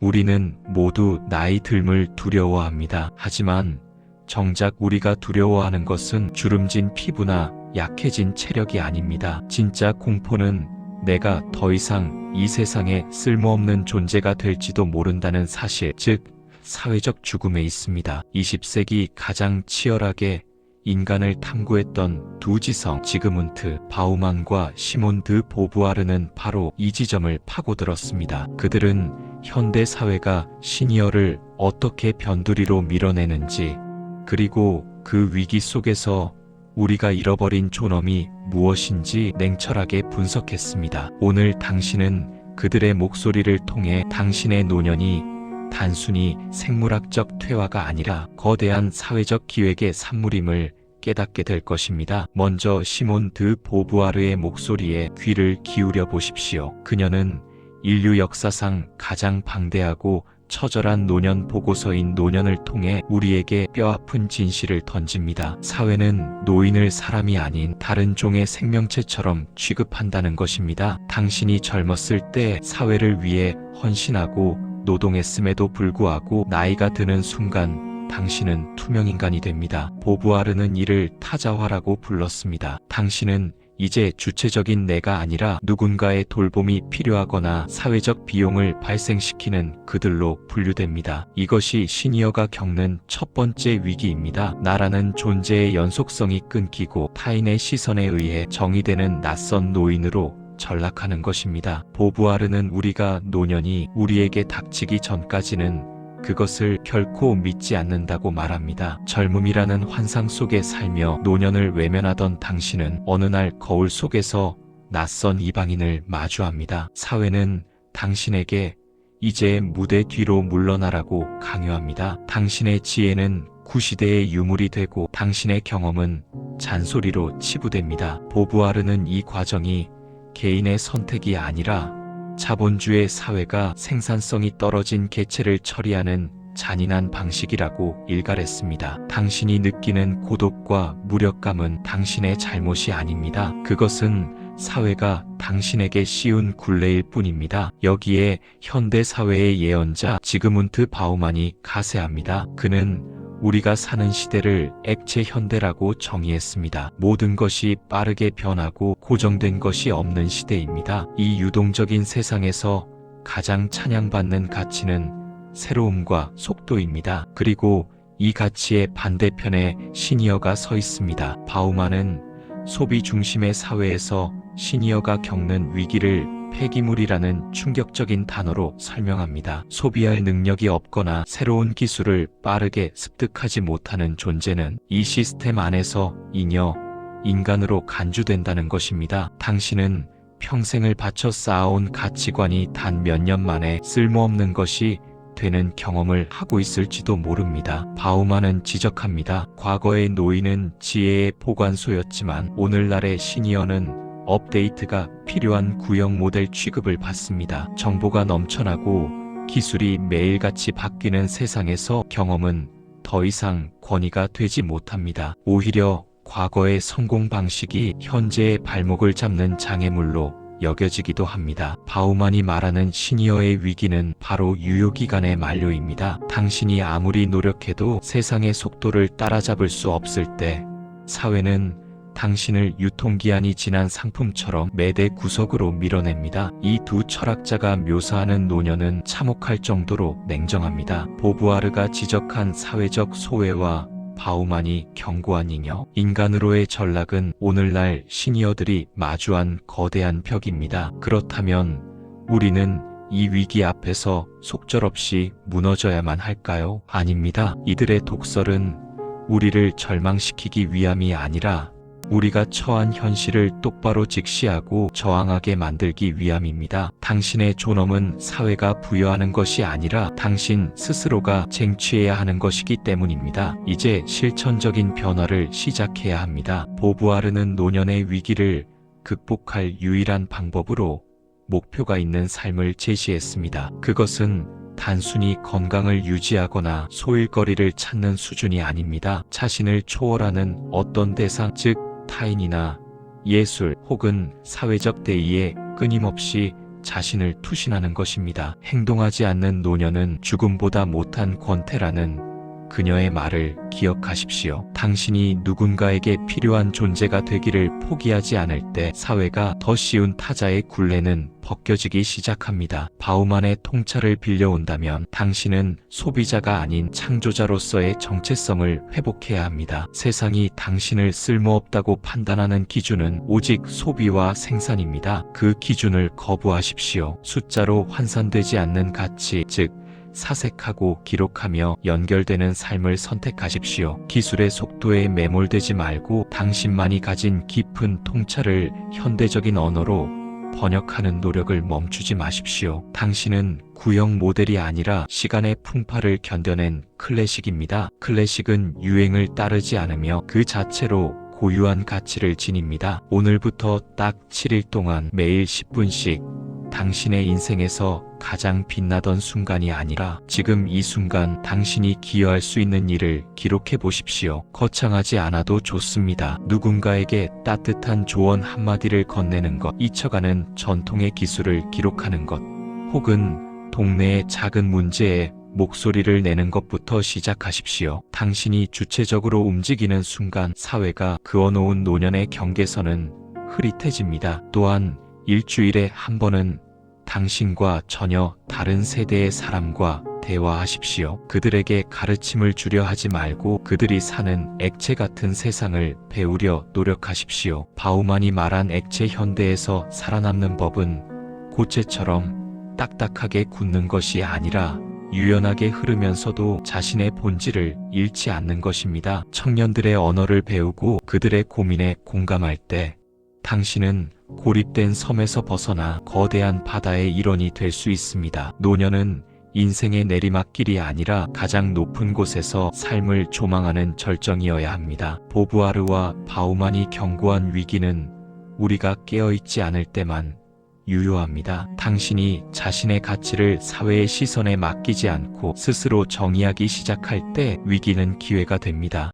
우리는 모두 나이 듦을 두려워합니다. 하지만 정작 우리가 두려워하는 것은 주름진 피부나 약해진 체력이 아닙니다. 진짜 공포는 내가 더 이상 이 세상에 쓸모없는 존재가 될지도 모른다는 사실, 즉 사회적 죽음에 있습니다. 20세기 가장 치열하게 인간을 탐구했던 두 지성 지그문트 바우만과 시몬 드 보부아르는 바로 이 지점을 파고들었습니다. 그들은 현대 사회가 시니어를 어떻게 변두리로 밀어내는지, 그리고 그 위기 속에서 우리가 잃어버린 존엄이 무엇인지 냉철하게 분석했습니다. 오늘 당신은 그들의 목소리를 통해 당신의 노년이 단순히 생물학적 퇴화가 아니라 거대한 사회적 기획의 산물임을 깨닫게 될 것입니다. 먼저 시몬 드 보부아르의 목소리에 귀를 기울여 보십시오. 그녀는 인류 역사상 가장 방대하고 처절한 노년 보고서인 노년을 통해 우리에게 뼈아픈 진실을 던집니다. 사회는 노인을 사람이 아닌 다른 종의 생명체처럼 취급한다는 것입니다. 당신이 젊었을 때 사회를 위해 헌신하고 노동했음에도 불구하고 나이가 드는 순간 당신은 투명인간이 됩니다. 보부아르는 이를 타자화라고 불렀습니다. 당신은 이제 주체적인 내가 아니라 누군가의 돌봄이 필요하거나 사회적 비용을 발생시키는 그들로 분류됩니다. 이것이 시니어가 겪는 첫 번째 위기입니다. 나라는 존재의 연속성이 끊기고 타인의 시선에 의해 정의되는 낯선 노인으로 전락하는 것입니다. 보부아르는 우리가 노년이 우리에게 닥치기 전까지는 그것을 결코 믿지 않는다고 말합니다. 젊음이라는 환상 속에 살며 노년을 외면하던 당신은 어느 날 거울 속에서 낯선 이방인을 마주합니다. 사회는 당신에게 이제 무대 뒤로 물러나라고 강요합니다. 당신의 지혜는 구시대의 유물이 되고 당신의 경험은 잔소리로 치부됩니다. 보부아르는 이 과정이 개인의 선택이 아니라 자본주의 사회가 생산성이 떨어진 개체를 처리하는 잔인한 방식이라고 일갈했습니다. 당신이 느끼는 고독과 무력감은 당신의 잘못이 아닙니다. 그것은 사회가 당신에게 씌운 굴레일 뿐입니다. 여기에 현대 사회의 예언자 지그문트 바우만이 가세합니다. 그는 우리가 사는 시대를 액체 현대라고 정의했습니다. 모든 것이 빠르게 변하고 고정된 것이 없는 시대입니다. 이 유동적인 세상에서 가장 찬양받는 가치는 새로움과 속도입니다. 그리고 이 가치의 반대편에 시니어가 서 있습니다. 바우만은 소비 중심의 사회에서 시니어가 겪는 위기를 폐기물이라는 충격적인 단어로 설명합니다. 소비할 능력이 없거나 새로운 기술을 빠르게 습득하지 못하는 존재는 이 시스템 안에서 잉여 인간으로 간주된다는 것입니다. 당신은 평생을 바쳐 쌓아온 가치관이 단 몇 년 만에 쓸모없는 것이 되는 경험을 하고 있을지도 모릅니다. 바우만은 지적합니다. 과거의 노인은 지혜의 보관소였지만 오늘날의 시니어는 업데이트가 필요한 구형 모델 취급을 받습니다. 정보가 넘쳐나고 기술이 매일같이 바뀌는 세상에서 경험은 더 이상 권위가 되지 못합니다. 오히려 과거의 성공 방식이 현재의 발목을 잡는 장애물로 여겨지기도 합니다. 바우만이 말하는 시니어의 위기는 바로 유효기간의 만료입니다. 당신이 아무리 노력해도 세상의 속도를 따라잡을 수 없을 때 사회는 당신을 유통기한이 지난 상품처럼 매대 구석으로 밀어냅니다. 이 두 철학자가 묘사하는 노년은 참혹할 정도로 냉정합니다. 보부아르가 지적한 사회적 소외와 바우만이 경고한 잉여, 인간으로의 전락은 오늘날 시니어들이 마주한 거대한 벽입니다. 그렇다면 우리는 이 위기 앞에서 속절없이 무너져야만 할까요? 아닙니다. 이들의 독설은 우리를 절망시키기 위함이 아니라 우리가 처한 현실을 똑바로 직시하고 저항하게 만들기 위함입니다. 당신의 존엄은 사회가 부여하는 것이 아니라 당신 스스로가 쟁취해야 하는 것이기 때문입니다. 이제 실천적인 변화를 시작해야 합니다. 보부아르는 노년의 위기를 극복할 유일한 방법으로 목표가 있는 삶을 제시했습니다. 그것은 단순히 건강을 유지하거나 소일거리를 찾는 수준이 아닙니다. 자신을 초월하는 어떤 대상, 즉 타인이나 예술 혹은 사회적 대의에 끊임없이 자신을 투신하는 것입니다. 행동하지 않는 노년은 죽음보다 못한 권태라는 그녀의 말을 기억하십시오. 당신이 누군가에게 필요한 존재가 되기를 포기하지 않을 때 사회가 더 쉬운 타자의 굴레는 벗겨지기 시작합니다. 바우만의 통찰을 빌려온다면 당신은 소비자가 아닌 창조자로서의 정체성을 회복해야 합니다. 세상이 당신을 쓸모없다고 판단하는 기준은 오직 소비와 생산입니다. 그 기준을 거부하십시오. 숫자로 환산되지 않는 가치, 즉 사색하고 기록하며 연결되는 삶을 선택하십시오. 기술의 속도에 매몰되지 말고 당신만이 가진 깊은 통찰을 현대적인 언어로 번역하는 노력을 멈추지 마십시오. 당신은 구형 모델이 아니라 시간의 풍파를 견뎌낸 클래식입니다. 클래식은 유행을 따르지 않으며 그 자체로 고유한 가치를 지닙니다. 오늘부터 딱 7일 동안 매일 10분씩 당신의 인생에서 가장 빛나던 순간이 아니라 지금 이 순간 당신이 기여할 수 있는 일을 기록해 보십시오. 거창하지 않아도 좋습니다. 누군가에게 따뜻한 조언 한마디를 건네는 것, 잊혀가는 전통의 기술을 기록하는 것, 혹은 동네의 작은 문제에 목소리를 내는 것부터 시작하십시오. 당신이 주체적으로 움직이는 순간 사회가 그어놓은 노년의 경계선은 흐릿해집니다. 또한 일주일에 한 번은 당신과 전혀 다른 세대의 사람과 대화하십시오. 그들에게 가르침을 주려 하지 말고 그들이 사는 액체 같은 세상을 배우려 노력하십시오. 바우만이 말한 액체 현대에서 살아남는 법은 고체처럼 딱딱하게 굳는 것이 아니라 유연하게 흐르면서도 자신의 본질을 잃지 않는 것입니다. 청년들의 언어를 배우고 그들의 고민에 공감할 때 당신은 고립된 섬에서 벗어나 거대한 바다의 일원이 될 수 있습니다. 노년은 인생의 내리막길이 아니라 가장 높은 곳에서 삶을 조망하는 절정이어야 합니다. 보부아르와 바우만이 경고한 위기는 우리가 깨어있지 않을 때만 유효합니다. 당신이 자신의 가치를 사회의 시선에 맡기지 않고 스스로 정의하기 시작할 때 위기는 기회가 됩니다.